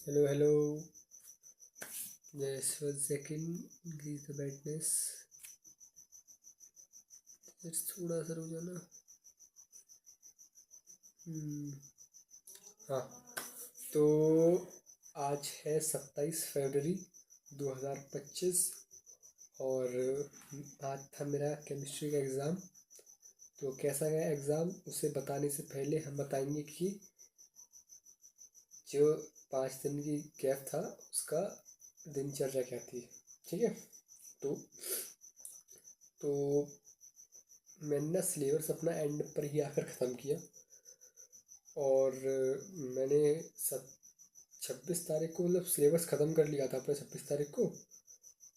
Hello, hello. Just 1 second. Increase the brightness. थोड़ा सा रुक जाना। हाँ, तो आज है 27 फरवरी 2025 और आज था मेरा केमिस्ट्री का एग्ज़ाम। तो कैसा गया एग्ज़ाम उसे बताने से पहले हम बताएंगे कि जो 5 दिन की गैप था उसका दिनचर्या क्या थी। ठीक है, तो मैंने ना सिलेबस अपना एंड पर ही आकर ख़त्म किया और मैंने 26 तारीख को मतलब सिलेबस ख़त्म कर लिया था अपना 26 तारीख को।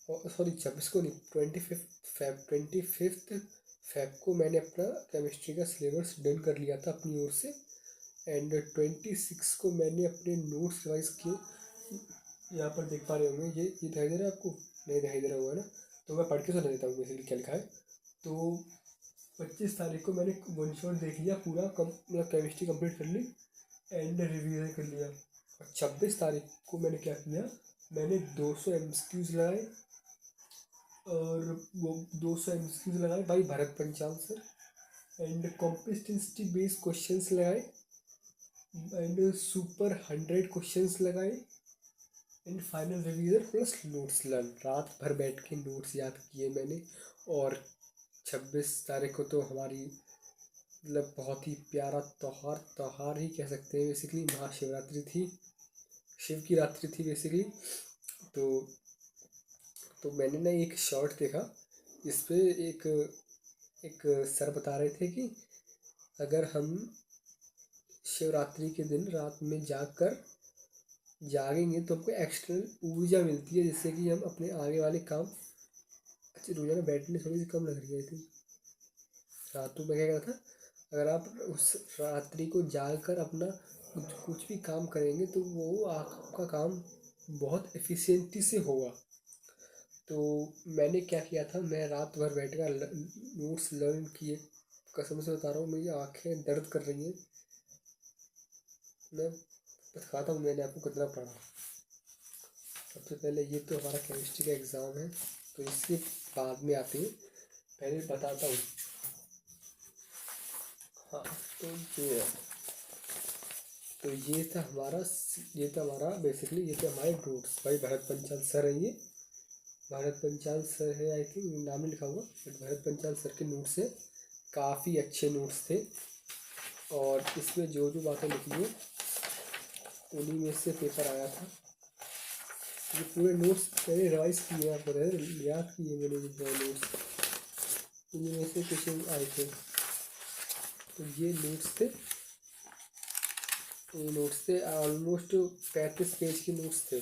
और सॉरी 26 को नहीं, 25 फेब को मैंने अपना केमिस्ट्री का सिलेबस डन कर लिया था अपनी ओर से। एंड 26 को मैंने अपने नोट्स रिवाइज किए। यहाँ पर देख पा रहे होंगे, ये दिखाई दे रहा है आपको? नहीं दिखाई दे रहा होगा ना, तो मैं पढ़ के सुना देता हूँ बेसिकली क्या लिखा है। तो 25 तारीख को मैंने वन शॉट देख लिया पूरा, मतलब केमिस्ट्री कंप्लीट कर ली एंड रिवीजन कर लिया। और 26 तारीख को मैंने क्या किया, मैंने 200 MCQs लगाए और वो 200 MCQs लगाए भाई Bharat Panchal sir. And competency based questions लगाए एंड सुपर 100 क्वेश्चंस लगाए and final revision plus notes learn. रात भर बैठ के नोट्स याद किए मैंने। और 26 तारीख को तो हमारी मतलब बहुत ही प्यारा त्योहार ही कह सकते हैं बेसिकली, महाशिवरात्रि थी, शिव की रात्रि थी बेसिकली। तो मैंने ना एक शॉर्ट देखा, इस पे एक सर बता रहे थे कि अगर हम शिवरात्रि के दिन रात में जागेंगे तो हमको एक्स्ट्रा ऊर्जा मिलती है, जिससे कि हम अपने आगे वाले काम। अच्छा रोजाना बैठने थोड़ी सी कम लग रही है थी रातों में। क्या कहा था, अगर आप उस रात्रि को जाग कर अपना कुछ भी काम करेंगे तो वो आपका काम बहुत एफिशिएंटी से होगा। तो मैंने क्या किया था, मैं रात भर बैठ कर नोट्स लर्न किए। कसम से बता रहा हूँ, मेरी आंखें दर्द कर रही हैं। मैं बताता हूँ मैंने आपको कितना पढ़ा। सबसे पहले ये तो हमारा केमिस्ट्री का एग्ज़ाम है, तो इसके बाद में आते हैं। पहले बताता हूँ। हाँ, तो ये है। तो ये था हमारा बेसिकली, ये थे हमारे नोट्स। भाई भरत पंचाल सर है ये, भरत पंचाल सर है, आई थिंक नाम नहीं लिखा हुआ, बट भरत पंचाल सर के नोट्स है। काफ़ी अच्छे नोट्स थे और इसमें जो जो बातें लिखी हैं उन्हीं में से पेपर आया था। ये पूरे नोट्स मैंने रिवाइज किए, आपको याद किए मैंने ये पूरे नोट्स, इन्हीं में से क्वेश्चन आए थे। तो ये नोट्स थे ऑलमोस्ट 35 पेज के नोट्स थे।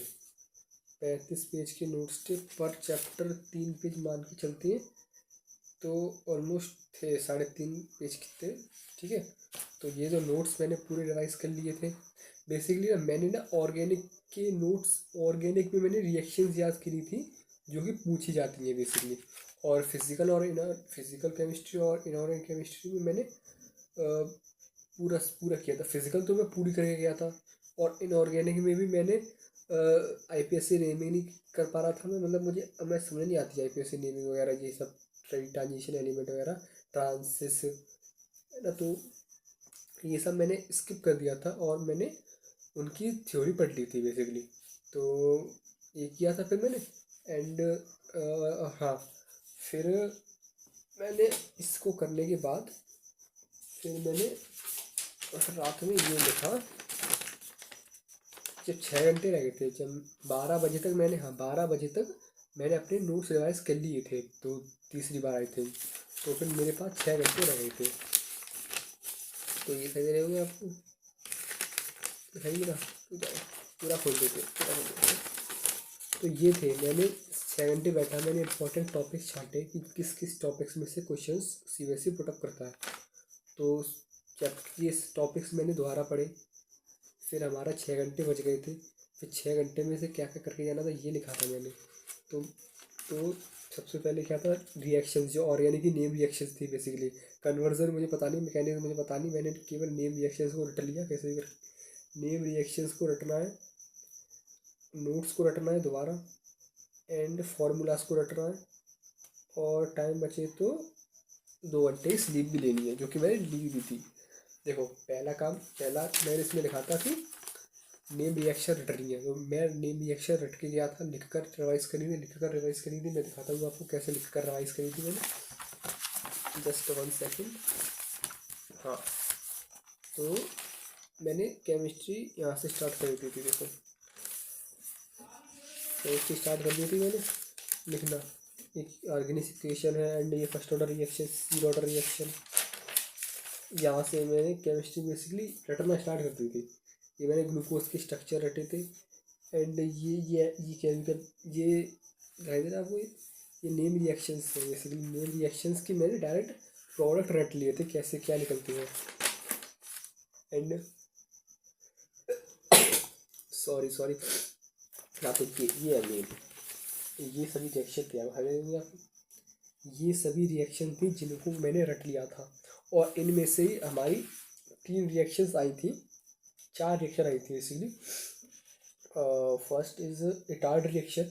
35 पेज के नोट्स थे, पर चैप्टर 3 पेज मान के चलते हैं तो ऑलमोस्ट थे 3.5 पेज के थे। ठीक है, तो ये जो नोट्स मैंने पूरे रिवाइज कर लिए थे बेसिकली। ना मैंने ना ऑर्गेनिक के नोट्स, ऑर्गेनिक में मैंने रिएक्शंस याद करी थी जो कि पूछी जाती हैं बेसिकली। और फिजिकल केमिस्ट्री और इनऑर्गेनिक केमिस्ट्री में मैंने पूरा किया था। फिजिकल तो मैं पूरी करके गया था और इनऑर्गेनिक में भी मैंने IPSC नेमिंग नहीं कर पा रहा था मैं, मतलब मैं समझ नहीं आती IPSC नेमिंग वगैरह ये सब, ट्रांजिशन एलिमेंट वगैरह, ट्रांसिस है ना। तो ये सब मैंने स्किप कर दिया था और मैंने उनकी थ्योरी पढ़ ली थी बेसिकली। तो ये किया था फिर मैंने। एंड हाँ, फिर मैंने इसको करने के बाद फिर मैंने रात में ये लिखा। जब 6 घंटे रह गए थे, जब 12 बजे तक मैंने, हाँ 12 बजे तक मैंने अपने नोट्स रिवाइज कर लिए थे, तो तीसरी बार आए थे। तो फिर मेरे पास 6 घंटे रह गए थे। तो ये सही रहे होंगे आपको, दिखाइए ना, तो जाओ पूरा खोल देते पूरा खोल देते। तो ये थे, मैंने 6 घंटे बैठा, मैंने इंपॉर्टेंट टॉपिक्स छांटे कि किस किस टॉपिक्स में से क्वेश्चंस CBSE पुटअप करता है। तो चैप्टर ये टॉपिक्स मैंने दोबारा पढ़े। फिर हमारा 6 घंटे बच गए थे। फिर 6 घंटे में से क्या क्या करके जाना था ये लिखा था मैंने। तो तो सबसे पहले क्या था, रिएक्शंस, जो ऑर्गेनिक की नेम रिएक्शंस थी बेसिकली। कन्वर्जन मुझे पता नहीं, मैकेनिज्म मुझे पता नहीं, मैंने केवल नेम रिएक्शंस को रट लिया। कैसे कर नेम रिएक्शंस को रटना है, नोट्स को रटना है दोबारा एंड फॉर्मूलाज को रटना है, और टाइम बचे तो 2 घंटे स्लीप भी लेनी है जो कि मैंने ली भी थी। देखो पहला मैंने इसमें लिखा था कि नेम रिएक्शन रट रही है, तो मैं नेम रिएक्शन रट के गया था, लिख कर रिवाइज करी थी। मैं दिखाता हूँ आपको कैसे लिख कर रिवाइज करी थी मैंने, जस्ट 1 सेकेंड। हाँ, तो मैंने केमिस्ट्री यहाँ से स्टार्ट कर दी थी। देखो केमिस्ट्री स्टार्ट कर दी थी मैंने लिखना, एक ऑर्गेनिक इक्वेशन है एंड ये first order reaction, second order reaction. यहाँ से मैंने केमिस्ट्री बेसिकली रटना स्टार्ट कर दी थी। ये मैंने ग्लूकोज के स्ट्रक्चर रटे थे एंड ये केमिकल, ये दिखाई दे रहा है आपको, ये नेम रिएक्शंस है। बेसिकली नेम रिएक्शंस की मैंने डायरेक्ट प्रोडक्ट रट लिए थे, कैसे क्या निकलती है। एंड सॉरी हाँ, तो ये है मेन, ये सभी रिएक्शन थे आप, ये सभी रिएक्शन थी जिनको मैंने रट लिया था। और इनमें से ही हमारी 3 रिएक्शंस आई थी, 4 रिएक्शन आई थी basically. First is Etard reaction,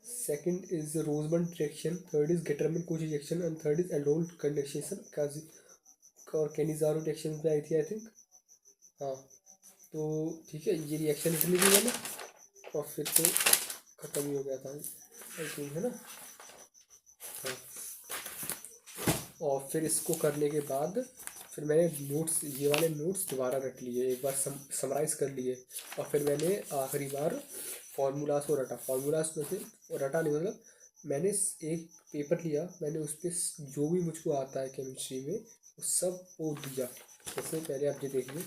second is Rosenmund reaction, third is Gattermann Koch reaction and third is aldol condensation और कैनिज़ारो रिएक्शन पे आई थी आई थिंक। हाँ, तो ठीक है, ये रिएक्शन लिख ली थी मैंने और फिर तो ख़त्म ही हो गया था आई थिंक, है ना। हाँ, और फिर इसको करने के बाद फिर मैंने नोट्स, ये वाले नोट्स दोबारा रट लिए, एक बार समराइज़ कर लिए। और फिर मैंने आखिरी बार फार्मूलाज को रटा। फार्मूलाज में से रटा नहीं, मतलब मैंने एक पेपर लिया, मैंने उस पर जो भी मुझको आता है केमिस्ट्री में वो सब वो दिया। जैसे पहले आप ये देखिए,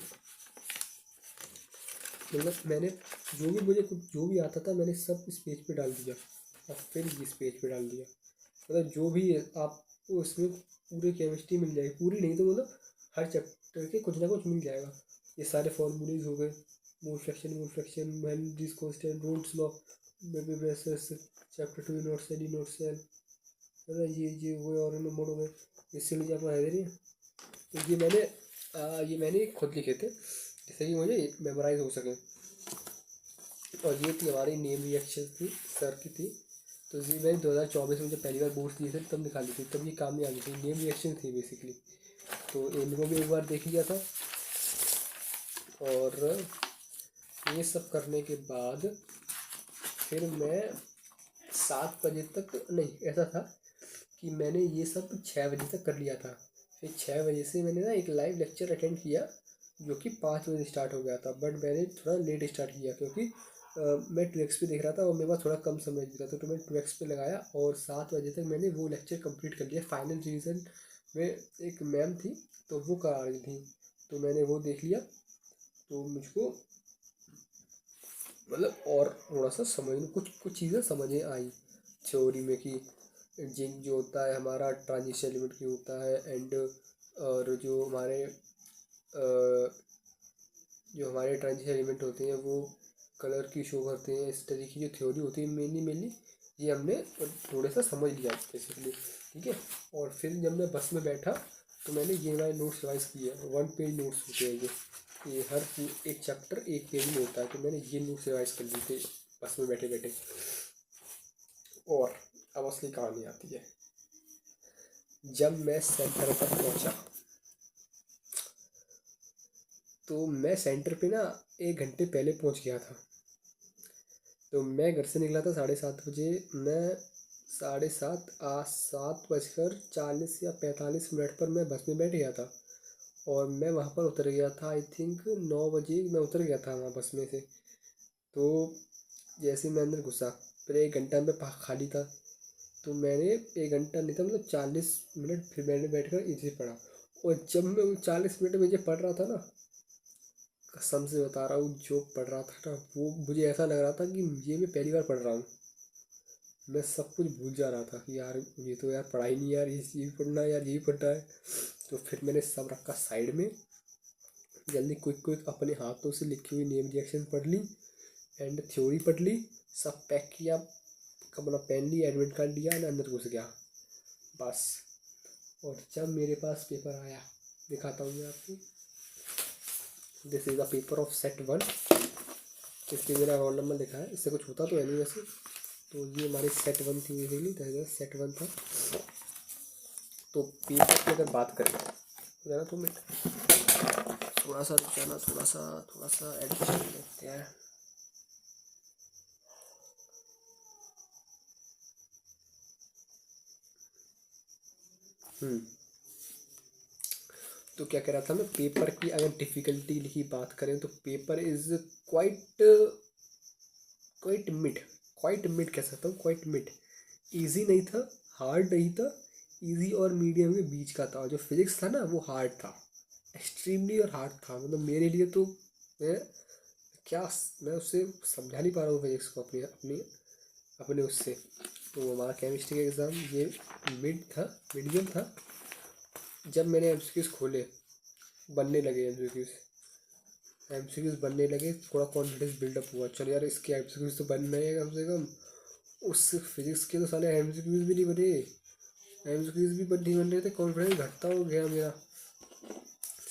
मतलब मैंने जो भी आता था मैंने सब इस पेज पे डाल दिया और फिर इस पेज पे डाल दिया। मतलब जो भी आपको इसमें पूरी केमिस्ट्री मिल जाएगी, पूरी नहीं तो मतलब हर चैप्टर के कुछ ना कुछ मिल जाएगा। ये सारे फॉर्मूलेज हो गए, mole fraction, Henry's constant, Raoult's law, बेबी ब्रेसेस, चैप्टर 2 नोट सेल, नोट सेल, है ना, ये हुए और मोड हो गए, इससे मुझे आपको है नहीं। तो ये मैंने खुद लिखे थे जिससे कि मुझे मेमोराइज हो सके। और ये थी हमारी नेम रिएक्शन थी, सर की थी। तो ये मैंने 2024 में जब पहली बार बोर्ड्स दिए थे तब निकाली थी, तब ये काम में आ गई थी, नेम रिएक्शन थी बेसिकली। तो इनको भी एक बार देख लिया था। और ये सब करने के बाद फिर मैं 7 बजे तक, नहीं ऐसा था कि मैंने ये सब 6 बजे तक कर लिया था। फिर 6 बजे से मैंने ना एक लाइव लेक्चर अटेंड किया जो कि 5 बजे स्टार्ट हो गया था, बट मैंने थोड़ा लेट स्टार्ट किया क्योंकि मैं 2x पे देख रहा था और मेरे पास थोड़ा कम समय भी था, तो मैं 2x पे लगाया और 7 बजे तक मैंने वो लेक्चर कंप्लीट कर लिया। फाइनल रिवीजन में एक मैम थी तो वो करा रही थी, तो मैंने वो देख लिया। तो मुझको मतलब और थोड़ा सा समझ में कुछ चीज़ें समझ में आई थ्योरी में कि जिंक जो होता है हमारा ट्रांजिशन एलिमेंट की होता है एंड और जो हमारे ट्रांजिशन एलिमेंट होते हैं वो कलर की शो करते हैं। इस तरीके की जो थ्योरी होती है मेनली ये हमने थोड़ा सा समझ लिया बेसिकली, ठीक है। और फिर जब मैं बस में बैठा तो मैंने ये वाले नोट्स रिवाइज किए, 1 पेज नोट्स होते हैं ये हर एक चैप्टर 1 पेज में होता है, तो मैंने ये नोट्स रिवाइज कर लिए थे बस में बैठे बैठे। और अब असली कहानी आती है, जब मैं सेंटर पर पहुंचा तो मैं सेंटर पे ना 1 घंटे पहले पहुंच गया था। तो मैं घर से निकला था 7:30 बजे, मैं 7:40 या 45 मिनट पर मैं बस में बैठ गया था और मैं वहाँ पर उतर गया था। आई थिंक 9 बजे मैं उतर गया था वहाँ बस में से। तो जैसे मैं अंदर घुसा फिर 1 घंटा में खाली था, तो मैंने 1 घंटा नहीं था मतलब 40 मिनट फिर मैंने बैठ कर इसे पढ़ा। और जब मैं वो 40 मिनट में ये पढ़ रहा था ना, कसम से बता रहा हूँ, जो पढ़ रहा था ना वो मुझे ऐसा लग रहा था कि ये मैं पहली बार पढ़ रहा हूँ। मैं सब कुछ भूल जा रहा था कि यार ये तो यार पढ़ाई नहीं, यार ये भी पढ़ना है, यार ये भी पढ़ना है। तो फिर मैंने सब रखा साइड में, जल्दी क्विक अपने हाथों से लिखी हुई नेम रिएक्शन पढ़ ली एंड थ्योरी पढ़ ली, सब पैक किया, अपना पेन लिया, एडमिट कार्ड लिया एंड अंदर घुस गया बस। और जब मेरे पास पेपर आया, दिखाता हूँ मैं आपको, this is the paper of set 1। इसलिए मेरा रोल नंबर लिखा है, इससे कुछ होता तो है नहीं वैसे। तो ये हमारी सेट 1 थी बेसिकली, सेट 1 था। तो पेपर की अगर बात करें ज़रा तो मैं थोड़ा सा रुक जाना, थोड़ा सा एडजस्ट कर लेते हैं। तो क्या कह रहा था मैं, पेपर की अगर डिफ़िकल्टी की बात करें तो paper is quite quite mid कह सकता हूँ, क्वाइट मिड। ईजी नहीं था, हार्ड नहीं था, ईजी और मीडियम के बीच का था। जो फिजिक्स था ना वो हार्ड था, एक्सट्रीमली और हार्ड था। मतलब मेरे लिए तो मैं क्या मैं उससे समझा नहीं पा रहा हूँ फिजिक्स को अपने अपने अपने उससे। तो हमारा केमिस्ट्री का एग्ज़ाम ये मीडियम था। जब मैंने एमसीक्यूज़ खोले, बनने लगे एमसीक्यूज़ बनने लगे, थोड़ा कॉन्फिडेंस बिल्डअप हुआ, चल यार इसके एमसीक्यूज़ तो बन रहे हैं कम से कम। उस फिजिक्स के तो साले एमसीक्यूज़ भी नहीं बने, एमसीक्यूज़ भी नहीं बन रहे थे, कॉन्फिडेंस घटता हो गया मेरा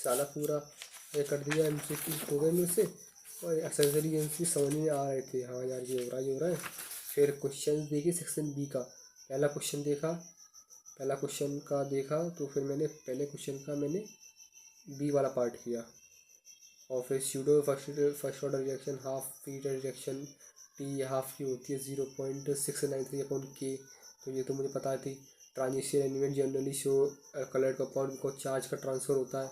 साला पूरा। ये कर दिया, एमसीक्यूज़ हो गए मुझसे और एक्सेसरी एमसीक्यू समझ में आ रहे थे, हाँ यार ये हो रहा है। फिर क्वेश्चन देखे सेक्शन बी का, पहला क्वेश्चन का देखा तो फिर मैंने पहले क्वेश्चन का मैंने बी वाला पार्ट किया। और फिर pseudo first order reaction, half period reaction, T half की होती है 0.693/K। तो ये तो मुझे पता थी। Transition element generally show coloured compound because charge का ट्रांसफर होता है।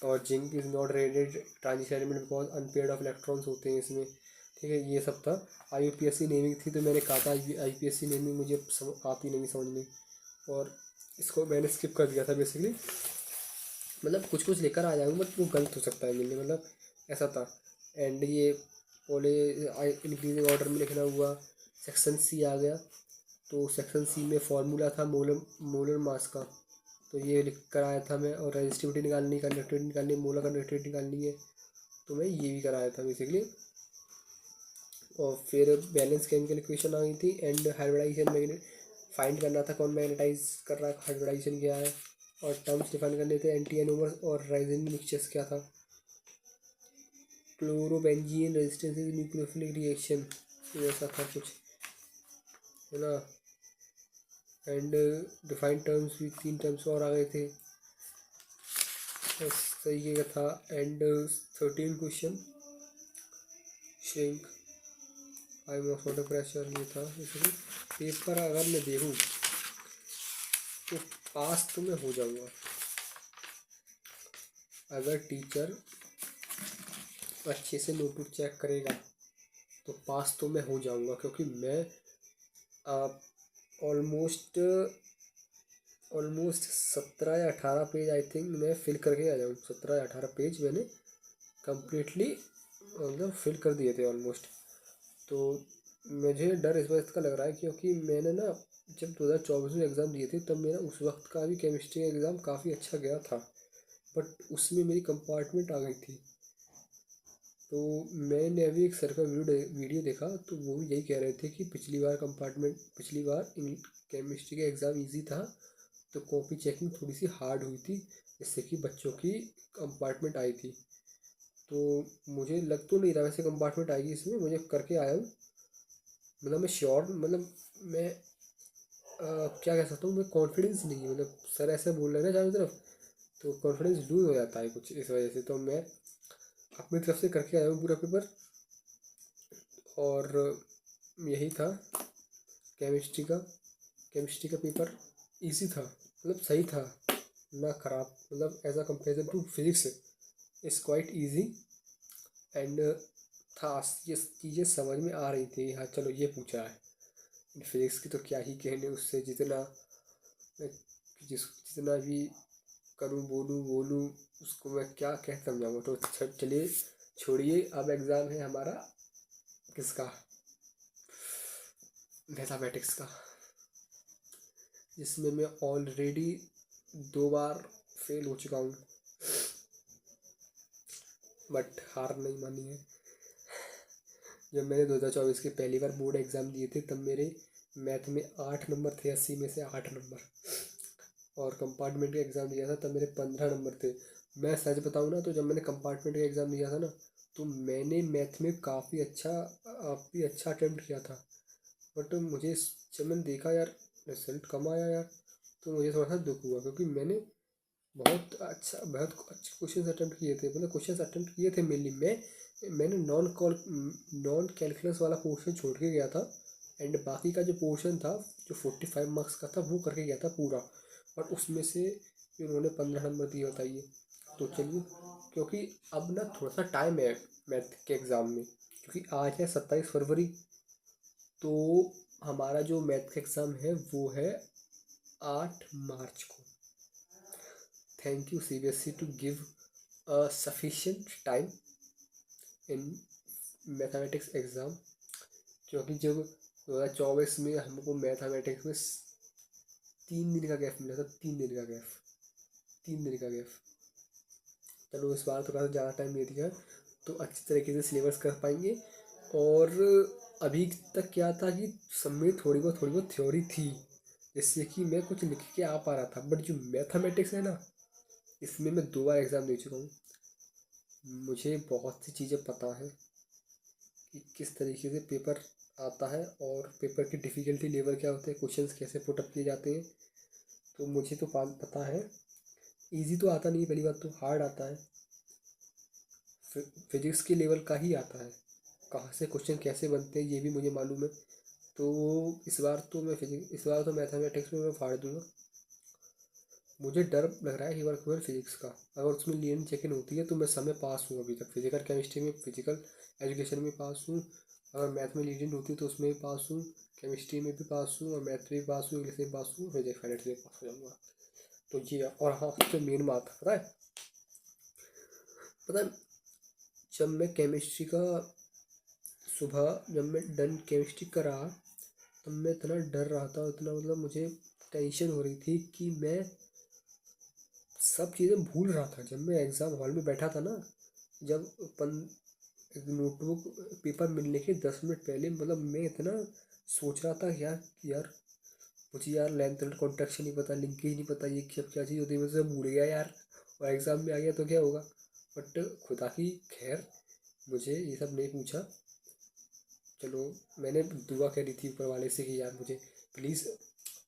और zinc is not rated transition element because unpaired of electrons होते हैं इसमें। ठीक है, ये सब था। IUPAC नेमिंग थी, तो मैंने कहा था IUPAC नेमिंग मुझे आती नहीं समझने, और इसको मैंने स्किप कर दिया था बेसिकली। मतलब कुछ लेकर आ जाऊँगा बट वो गलत हो सकता है मेरे, मतलब ऐसा था। एंड ये पोले इंक्रीजिंग ऑर्डर में लिखना हुआ। सेक्शन सी आ गया, तो सेक्शन सी में फॉर्मूला था मोलर मास का, तो ये लिख कर आया था मैं। और रेजिस्टिविटी निकालनी, कंडक्टिविटी निकालनी, मोलर कंडक्टिविटी निकालनी है, तो मैं ये भी कराया था बेसिकली। और फिर बैलेंस केमिकल इक्वेशन आ गई थी। एंड हाइब्रिडाइजेशन फाइंड करना था, कौन मैग्नेटाइज कर रहा है, हाइब्रिडाइजेशन क्या है, और टर्म्स डिफाइन करने थे, एंटी एनोमर्स और राइजिन मिक्सचर्स क्या था, क्लोरोबेंजीन रेजिस्टेंस न्यूक्लियोफिलिक रिएक्शन, ऐसा था कुछ, है ना। एंड डिफाइन टर्म्स भी 3 टर्म्स और आ गए थे, इस तरीके का था। And 13 question shrink high water pressure, ये था इसलिए। पेपर अगर मैं देखूँ तो पास तो मैं हो जाऊँगा अगर टीचर अच्छे से नोटबुक चेक करेगा, तो पास तो मैं हो जाऊँगा, क्योंकि मैं ऑलमोस्ट 17 या 18 पेज आई थिंक मैं फिल करके आ जाऊँ। 17 या 18 पेज मैंने कम्प्लीटली मतलब फिल कर दिए थे ऑलमोस्ट। तो मुझे डर इस बात का लग रहा है क्योंकि मैंने ना जब 2024 में एग्ज़ाम दिए थे, तब मेरा उस वक्त का भी केमिस्ट्री का एग्ज़ाम काफ़ी अच्छा गया था, बट उसमें मेरी कंपार्टमेंट आ गई थी। तो मैंने अभी एक सर का वीडियो देखा, तो वो भी यही कह रहे थे कि पिछली बार केमिस्ट्री का एग्ज़ाम इजी था, तो कॉपी चेकिंग थोड़ी सी हार्ड हुई थी, जिससे कि बच्चों की कंपार्टमेंट आई थी। तो मुझे लग तो नहीं रहा वैसे कंपार्टमेंट आएगी इसमें, मुझे करके आया हूँ, मतलब मैं श्योर, मतलब मैं क्या कह सकता हूँ, मैं कॉन्फिडेंस नहीं है, मतलब सर ऐसे बोल रहे हैं ना चारों तरफ, तो कॉन्फिडेंस लूज हो जाता है कुछ इस वजह से। तो मैं अपनी तरफ से करके आया हूँ पूरा पेपर, और यही था केमिस्ट्री का पेपर। इजी था, मतलब सही था ना, ख़राब, मतलब as a comparison to physics is quite easy. And था, ये चीज़ें समझ में आ रही थी, हाँ चलो ये पूछा है। फिजिक्स की तो क्या ही कहने, उससे जितना जितना भी करूँ बोलूँ उसको मैं क्या कह समझाऊँगा। तो चलिए छोड़िए, अब एग्ज़ाम है हमारा किसका, मैथमेटिक्स का, जिसमें मैं ऑलरेडी 2 बार फेल हो चुका हूँ, बट हार नहीं मानी है। जब मैंने 2024 के पहली बार बोर्ड एग्ज़ाम दिए थे, तब मेरे मैथ में 8 नंबर थे, 80 में से 8 नंबर। और कंपार्टमेंट का एग्ज़ाम दिया था तब मेरे 15 नंबर थे। मैं सच बताऊँ ना, तो जब मैंने कंपार्टमेंट का एग्ज़ाम दिया था ना, तो मैंने मैथ में काफ़ी अच्छा अटेम्प्ट किया था, बट मुझे जब मैंने देखा यार रिजल्ट कम आया यार, तो मुझे थोड़ा सा दुख हुआ, क्योंकि मैंने बहुत अच्छे क्वेश्चन अटेम्प्ट किए थे, मतलब क्वेश्चन अटेम्प्ट किए थे मेनली मैंने नॉन कैलकुलस वाला पोर्शन छोड़ के गया था, एंड बाकी का जो पोर्शन था जो 45 मार्क्स का था वो करके गया था पूरा, और उसमें से उन्होंने 15 नंबर दिए, बताइए। तो चलिए, क्योंकि अब ना थोड़ा सा टाइम है मैथ के एग्ज़ाम में, क्योंकि आज है 27 फरवरी, तो हमारा जो मैथ का एग्ज़ाम है वो है 8 मार्च को। Thank you CBSE to give a sufficient time in mathematics exam, क्योंकि जब 2024 में हमको मैथमेटिक्स में 3 दिन का गैप मिला था, 3 दिन का गैप। चलो इस बार थोड़ा सा ज़्यादा टाइम दे दिया, तो अच्छी तरीके से सिलेबस कर पाएंगे। और अभी तक क्या था कि सब में थोड़ी बहुत थ्योरी थी, जिससे कि मैं कुछ लिख के आ पा रहा था, बट जो मैथमेटिक्स है ना, इसमें मैं 2 बार एग्ज़ाम दे चुका हूँ। मुझे बहुत सी चीज़ें पता है कि किस तरीके से पेपर आता है और पेपर की डिफ़िकल्टी लेवल क्या होते हैं, क्वेश्चंस कैसे पुटअप किए जाते हैं, तो मुझे तो पता है। इजी तो आता नहीं, पहली बात तो हार्ड आता है, फिजिक्स के लेवल का ही आता है, कहाँ से क्वेश्चन कैसे बनते हैं ये भी मुझे मालूम है। तो इस बार तो मैथमेटिक्स में मैं फाड़ दूंगा। मुझे डर लग रहा है एक बार फिजिक्स का, अगर उसमें लीनियर चेकिंग होती है तो मैं समय पास हूँ अभी तक, फिजिकल केमिस्ट्री में, फिजिकल एजुकेशन में पास हूँ, अगर मैथ में लीनियर होती है तो उसमें भी पास हूँ, केमिस्ट्री में भी पास हूँ, और मैथ में भी पास हूँ, इंग्लिश में पास हूँ, फिजिक्स फाइनेंस में पास हो जाऊँगा। तो ये, और हाँ, सबसे मेन बात पता है जब मैं केमिस्ट्री का सुबह जब मैं डन केमिस्ट्री का रहा, तब मैं इतना डर रहा था, इतना मतलब मुझे टेंशन हो रही थी कि मैं सब चीज़ें भूल रहा था। जब मैं एग्ज़ाम हॉल में बैठा था ना, जब नोटबुक पेपर मिलने के 10 मिनट पहले, मतलब मैं इतना सोच रहा था यार यार मुझे यार लेंथ एंड कॉन्ट्रैक्शन नहीं पता, लिंकेज नहीं पता, ये सब क्या चीज़ होती है, मैं सब भूल गया यार, और एग्ज़ाम में आ गया तो क्या होगा। बट खुदा की खैर, मुझे ये सब नहीं पूछा। चलो, मैंने दुआ करी थी ऊपर वाले से कि यार मुझे प्लीज़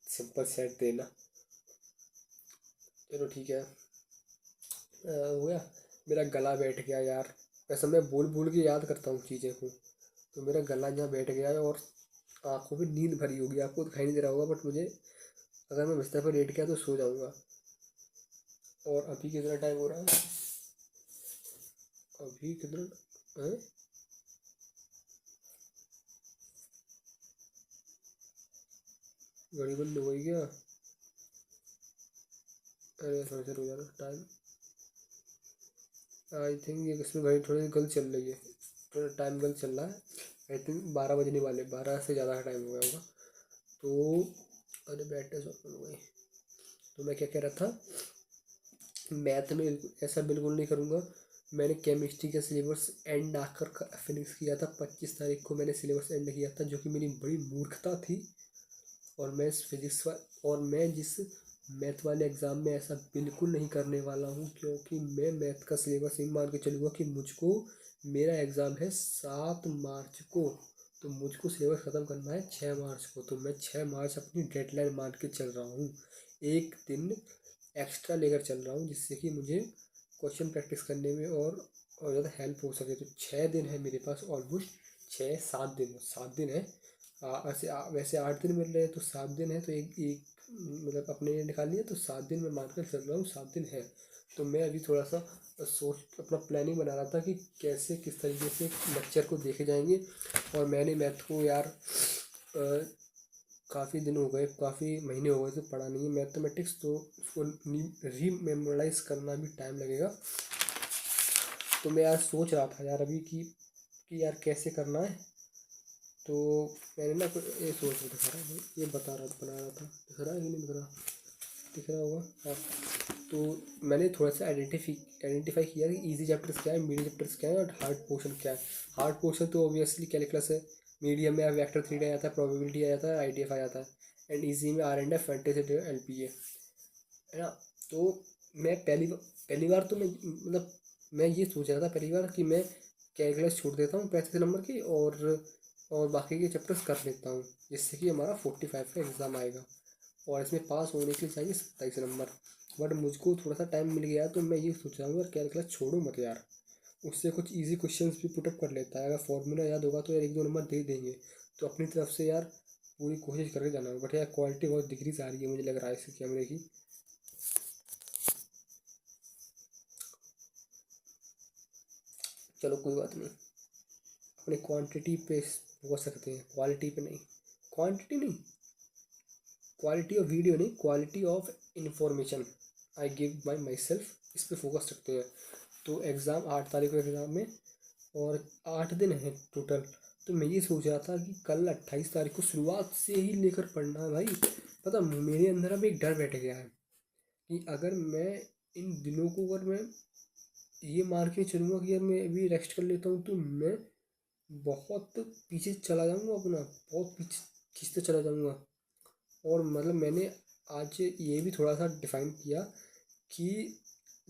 सिंपल सेट देना। चलो ठीक है, हो गया। मेरा गला बैठ गया यार, वैसे मैं बोल बोल के याद करता हूँ चीज़ें को, तो मेरा गला यहाँ बैठ गया है, और आंखों में नींद भरी होगी, आपको दिखाई नहीं दे रहा होगा, बट मुझे अगर मैं बिस्तर पर लेट गया तो सो जाऊँगा। और अभी कितना टाइम हो रहा है, अभी कितना है, घड़ी बंद हो गई क्या? अरे थोड़ा सा हो जा रहा टाइम, आई थिंक ये इसमें घड़ी थोड़ी गलत चल रही है, थोड़ा टाइम गलत चल रहा है। आई थिंक 12 बजने वाले, 12 से ज़्यादा का टाइम हो गया होगा। तो अरे बैटरी ऑफ हो गई। तो मैं क्या कह रहा था, मैथ में ऐसा बिल्कुल नहीं करूँगा। मैंने केमिस्ट्री का सिलेबस एंड आकर फिनिश किया था, 25 तारीख को मैंने सिलेबस एंड किया था, जो कि मेरी बड़ी मूर्खता थी। और मैं और मैं जिस मैथ वाले एग्ज़ाम में ऐसा बिल्कुल नहीं करने वाला हूँ, क्योंकि मैं मैथ का सिलेबस इन मान के चलूँगा कि मुझको, मेरा एग्ज़ाम है 7 मार्च को, तो मुझको सिलेबस ख़त्म करना है 6 मार्च को, तो मैं 6 मार्च अपनी डेडलाइन मान के चल रहा हूँ। एक दिन एक्स्ट्रा लेकर चल रहा हूँ, जिससे कि मुझे क्वेश्चन प्रैक्टिस करने में और ज़्यादा हेल्प हो सके। तो 6 दिन है मेरे पास, ऑलमोस्ट 7 दिन है। वैसे 8 दिन मिल रहे हैं, तो 7 दिन है, तो एक एक मतलब अपने निकाल लिया, तो 7 दिन में मानकर चल रहा हूँ, 7 दिन है। तो मैं अभी थोड़ा सा सोच अपना प्लानिंग बना रहा था कि कैसे किस तरीके से लेक्चर को देखे जाएंगे। और मैंने मैथ को यार काफ़ी दिन हो गए, काफ़ी महीने हो गए तो पढ़ा नहीं है मैथमेटिक्स, तो उसको रीमेमोराइज करना भी टाइम लगेगा। तो मैं आज सोच रहा था यार अभी कि यार कैसे करना है। तो मैंने ना ये सोच रहा दिखा रहा है, ये बना रहा था, दिख रहा है कि नहीं दिख रहा, दिख रहा होगा हाँ। तो मैंने थोड़ा सा आइडेंटिफाई किया कि इजी चैप्टर्स क्या है, मीडियम चैप्टर्स क्या है, और हार्ड पोर्शन क्या है। हार्ड पोर्शन तो ऑब्वियसली कैलकुलस है, मीडियम में वेक्टर थ्योरी आ जाता है, प्रोबेबिलिटी आ जाता है, IDF आ जाता है, एंड इजी में R&F, फैंटेसी, LPA, है ना। तो मैं पहली बार तो मैं मतलब मैं ये सोच रहा था पहली बार कि मैं कैलकुलस छोड़ देता हूँ 35 नंबर की, और बाकी के चैप्टर्स कर लेता हूँ, जिससे कि हमारा 45 का एग्ज़ाम आएगा। और इसमें पास होने के लिए चाहिए 27 नंबर। बट मुझको थोड़ा सा टाइम मिल गया तो मैं ये सोच रहा हूँ यार कैलकुलस छोड़ो मत यार, उससे कुछ इजी क्वेश्चंस भी पुटअप कर लेता है। अगर फॉर्मूला याद होगा तो यार 1-2 नंबर दे देंगे। तो अपनी तरफ से यार पूरी कोशिश करके जाना होगा। बट यार क्वालिटी बहुत डिग्रीज आ रही है मुझे लग रहा है इसके कैमरे की। चलो कोई बात नहीं, अपने क्वांटिटी पे फोकस सकते हैं, क्वालिटी पे नहीं। क्वांटिटी नहीं, क्वालिटी ऑफ वीडियो नहीं, quality of information I give by my self, इस पर फोकस रखते हैं। तो एग्ज़ाम 8 तारीख को एग्ज़ाम में, और 8 दिन है टोटल। तो मैं ये सोच रहा था कि कल 28 तारीख को शुरुआत से ही लेकर पढ़ना है भाई। पता मेरे अंदर अब एक डर बैठ गया है कि अगर मैं इन दिनों को, अगर मैं ये मार के चलूँगा कि यार मैं अभी रेस्ट कर लेता हूँ, तो मैं बहुत पीछे चला जाऊँगा, अपना बहुत पीछे खींचते चला जाऊँगा। और मतलब मैंने आज ये भी थोड़ा सा डिफाइन किया कि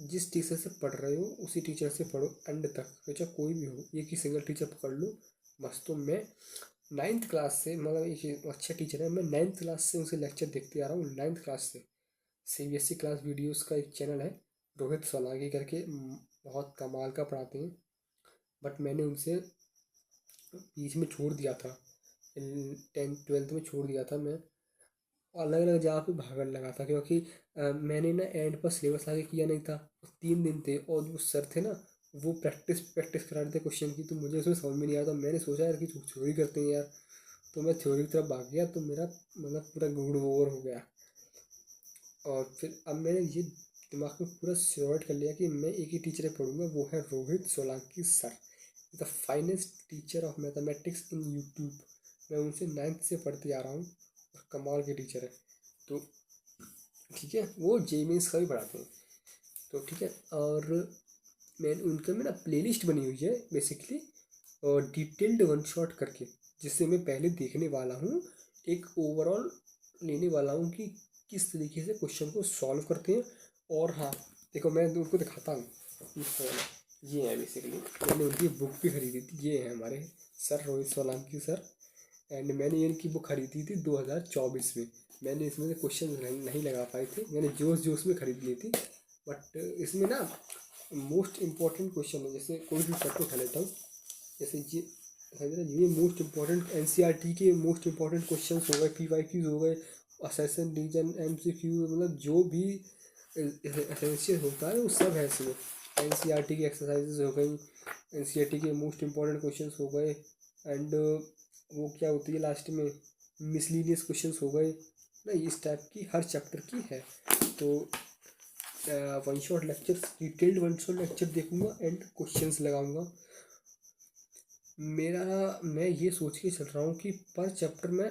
जिस टीचर से पढ़ रहे हो उसी टीचर से पढ़ो एंड तक, चाहे कोई भी हो, एक ही सिंगल टीचर पकड़ लो बस। तो मैं 9th क्लास से, मतलब एक अच्छा टीचर है, मैं 9th क्लास से उनसे लेक्चर देखते आ रहा हूँ। 9th क्लास से CBSE क्लास वीडियोस का एक चैनल है, रोहित सोलंकी करके, बहुत कमाल का पढ़ाते हैं। बट मैंने उनसे बीच में छोड़ दिया था, 10th 12th में छोड़ दिया था मैं, अलग अलग जगह पे भागने लगा था, क्योंकि मैंने ना एंड पर सिलेबस आगे किया नहीं था। 3 दिन थे और जो सर थे ना वो प्रैक्टिस प्रैक्टिस करा रहे थे क्वेश्चन की, तो मुझे उसमें समझ में नहीं आया। तो मैंने सोचा यार कि थ्योरी करते हैं यार, तो मैं थ्योरी की तरफ भाग गया, तो मेरा मतलब पूरा गुड़ ओवर हो गया। और फिर अब मैंने ये दिमाग में पूरा श्योर कर लिया कि मैं एक ही टीचर पढ़ूंगा, वो है Rohit Solanki sir, the finest teacher of mathematics in YouTube. मैं उनसे 9th से पढ़ते आ रहा हूँ और कमाल के टीचर है। तो ठीक है, वो जेमेंस का भी पढ़ाते हैं, तो ठीक है। और मैंने उनके में ना प्लेलिस्ट बनी हुई है बेसिकली, और डिटेल्ड वन शॉट करके, जिससे मैं पहले देखने वाला हूँ, एक ओवरऑल लेने वाला हूँ कि किस तरीके से क्वेश्चन को सॉल्व करते हैं। और हाँ देखो, मैं उनको दिखाता हूँ, ये है बेसिकली, मैंने उनकी बुक भी खरीदी थी। ये है हमारे sir Rohit Solanki sir, and मैंने इनकी बुक खरीदी थी 2024 में। मैंने इसमें से क्वेश्चन नहीं लगा पाए थे, मैंने जोश जोश में खरीद ली थी। बट इसमें ना मोस्ट इम्पॉर्टेंट क्वेश्चन है, जैसे कोई भी चैप्टर उठा लेता हूँ, जैसे ये मोस्ट इम्पॉर्टेंट NCERT के मोस्ट इम्पॉर्टेंट क्वेश्चन हो गए, PYQs हो गए, असेसन रीजन MCQ, मतलब जो भी एसेंशियल होता है वो सब है इसमें। NCERT की एक्सरसाइजेज हो गई, NCERT के मोस्ट इम्पॉर्टेंट क्वेश्चन हो गए, एंड वो क्या होती है लास्ट में, मिसलीनियस क्वेश्चंस हो गए ना, इस टाइप की हर चैप्टर की है। तो one shot lecture, detailed one shot lecture देखूंगा एंड क्वेश्चंस लगाऊंगा। मैं ये सोच के चल रहा हूँ कि पर चैप्टर में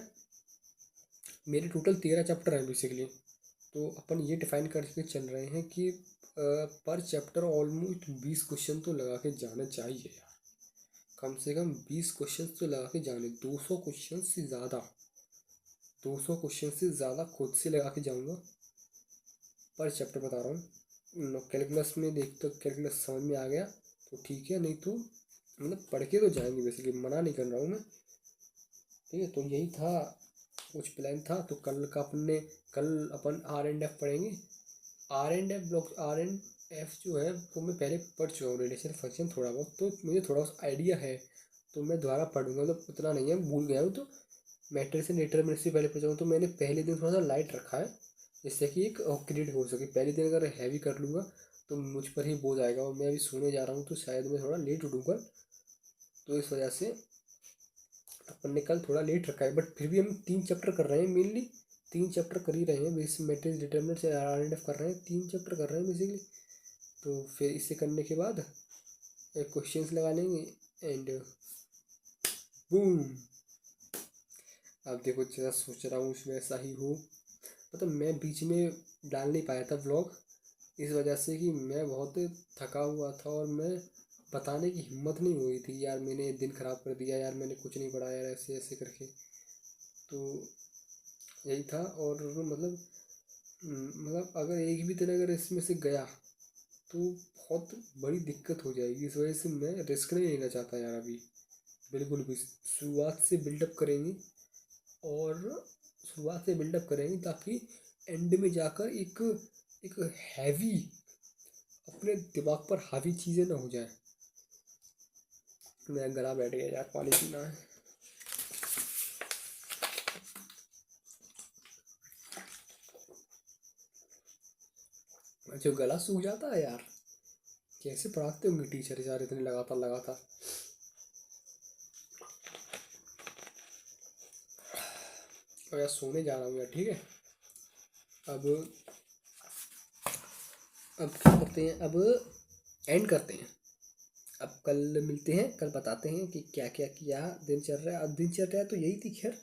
मेरे टोटल 13 चैप्टर हैं बेसिकली। तो अपन ये डिफाइन करके चल रहे हैं कि पर चैप्टर ऑलमोस्ट 20 क्वेश्चन तो लगा के जाने चाहिए यार, कम से कम 20 क्वेश्चन तो लगा के जाने। 200 क्वेश्चन से ज़्यादा, 200 क्वेश्चन से ज़्यादा खुद से लगा के जाऊँगा पर चैप्टर, बता रहा हूँ। कैलकुलस में देख तो कैलकुलस समझ में आ गया तो ठीक है, नहीं तो मतलब पढ़ के तो जाएंगे बेसिकली, मना नहीं कर रहा हूँ मैं। ठीक है, तो यही था, कुछ प्लान था। तो कल अपन R&F पढ़ेंगे। R&F ब्लॉक, R&F जो है वो मैं पहले पढ़ चुका हूँ, रिलेशन फंक्शन थोड़ा बहुत, तो मुझे थोड़ा सा आइडिया है। तो मैं दोबारा पढ़ूंगा, मतलब उतना नहीं है, भूल गया हूँ। तो मैट्रिक्स एंड डिटरमिनेंट से पहले पढ़ा हूँ, तो मैंने पहले दिन थोड़ा सा लाइट रखा है, जिससे कि एक क्रेडिट हो सके। पहले दिन अगर हैवी कर लूँगा तो मुझ पर ही बोझ आएगा, और मैं अभी सोने जा रहा हूँ तो शायद मैं थोड़ा लेट उठूँगा। तो इस वजह से अपन ने कल थोड़ा लेट रखा है, बट फिर भी हम 3 चैप्टर कर रहे हैं मेनली, 3 चैप्टर कर ही रहे हैं। बेस मैट्रिक्स डिटरमिनेंट से R&F कर रहे हैं, 3 चैप्टर कर रहे हैं बेसिकली। तो फिर इसे करने के बाद क्वेश्चंस लगा लेंगे एंड बूम। अब देखो जैसा सोच रहा हूँ उसमें ऐसा ही हो। मतलब मैं बीच में डाल नहीं पाया था व्लॉग, इस वजह से कि मैं बहुत थका हुआ था, और मैं बताने की हिम्मत नहीं हुई थी यार, मैंने दिन ख़राब कर दिया यार, मैंने कुछ नहीं पढ़ा यार, ऐसे ऐसे करके। तो यही था। और मतलब अगर एक भी दिन अगर इसमें से गया तो बहुत बड़ी दिक्कत हो जाएगी। इस वजह से मैं रिस्क नहीं लेना चाहता यार अभी, बिल्कुल भी। शुरुआत से बिल्डअप करेंगे, और शुरुआत से बिल्डअप करेंगे ताकि एंड में जाकर एक एक हैवी, अपने दिमाग पर हावी चीज़ें ना हो जाए। मेरा गला बैठ गया यार, पानी पीना है। जो गला सूख जाता है यार, कैसे पढ़ाते होंगे टीचर यार इतने लगातार लगातार। और यार सोने जा रहा हूँ यार, ठीक है। अब क्या करते हैं, अब एंड करते हैं। अब कल मिलते हैं, कल बताते हैं कि क्या क्या किया दिन चल रहा है। अब दिन चल रहा है तो यही थी, खैर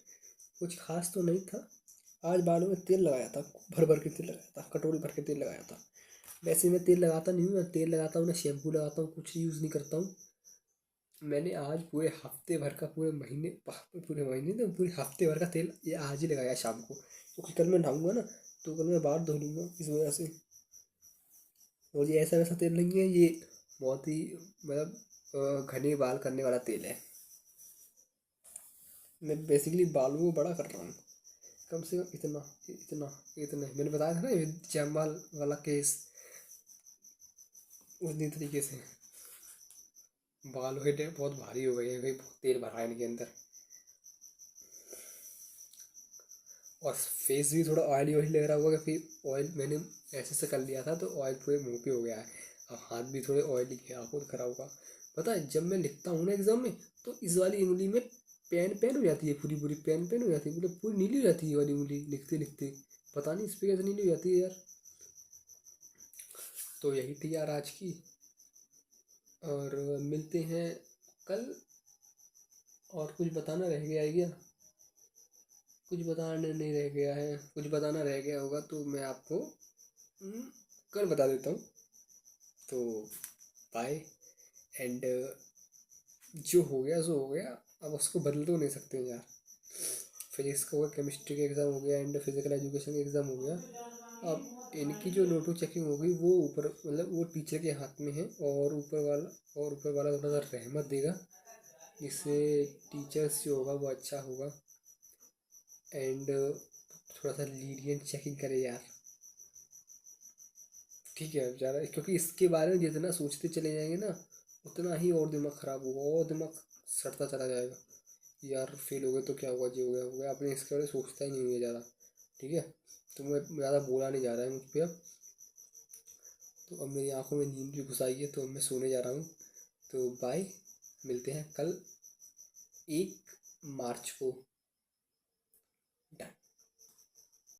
कुछ खास तो नहीं था। आज बालों में तेल लगाया था, भर भर के तेल लगाया था, कटोरी भर के तेल लगाया था। वैसे मैं तेल लगाता नहीं हूँ, मैं तेल लगाता हूँ ना शैम्पू लगाता हूँ, कुछ यूज़ नहीं करता हूँ। मैंने आज पूरे हफ्ते भर का, पूरे महीने तो पूरे हफ्ते भर का तेल ये आज ही लगाया शाम को, क्योंकि कल मैं नहाऊंगा ना, तो कल मैं बाल धो लूँगा इस वजह से। और ये ऐसा वैसा तेल नहीं है, ये बहुत ही मतलब घने बाल करने वाला तेल है। मैं बेसिकली बालों को बड़ा कर रहा हूँ, कम से कम इतना इतना इतना। मैंने बताया था ना ये जयमाल वाला केस, उसी तरीके से बाल हुए बहुत भारी हो गए हैं भाई, बहुत तेल भरा है इनके अंदर। और फेस भी थोड़ा ऑयली ऑयली लग रहा होगा, फिर ऑयल मैंने ऐसे से कर लिया था तो ऑयल पूरे मुंह पे हो गया है। अब हाथ भी थोड़े ऑयली है, आपको दिख रहा होगा। पता है जब मैं लिखता हूँ ना एग्जाम में, तो इस वाली उंगली में पेन पेन हो जाती है, पूरी पूरी पेन पेन हो जाती है, मतलब पूरी नीली हो जाती है ये वाली उंगली लिखते लिखते। पता नहीं इस पर कैसे नीली हो जाती है यार। तो यही थी यार आज की, और मिलते हैं कल। और कुछ बताना रह गया है क्या? कुछ बताने नहीं रह गया है, कुछ बताना रह गया होगा तो मैं आपको कल बता देता हूँ। तो बाय। एंड जो हो गया सो हो गया, अब उसको बदल तो नहीं सकते यार। फिजिक्स का हो गया, केमिस्ट्री का एग्ज़ाम हो गया, एंड फिजिकल एजुकेशन का एग्ज़ाम हो गया। अब इनकी जो नोटो चेकिंग होगी वो ऊपर, मतलब वो टीचर के हाथ में है, और ऊपर वाला थोड़ा सा रहमत देगा, जिससे टीचर्स जो होगा वो अच्छा होगा। एंड थोड़ा सा लीनियंट चेकिंग करे यार, ठीक है। अब ज़्यादा, क्योंकि इसके बारे में जितना सोचते चले जाएंगे ना, उतना ही और दिमाग ख़राब होगा, और दिमाग सड़ता चला जाएगा। यार फेल हो गए तो क्या हुआ, जो हो गया आपने, इसके बारे में सोचता ही नहीं है ज़्यादा, ठीक है। तो मैं ज़्यादा बोला नहीं जा रहा है मुझ पर अब। तो अब मेरी आंखों में नींद भी घुस आई है, तो अब मैं सोने जा रहा हूँ। तो बाय, मिलते हैं कल 1 मार्च को।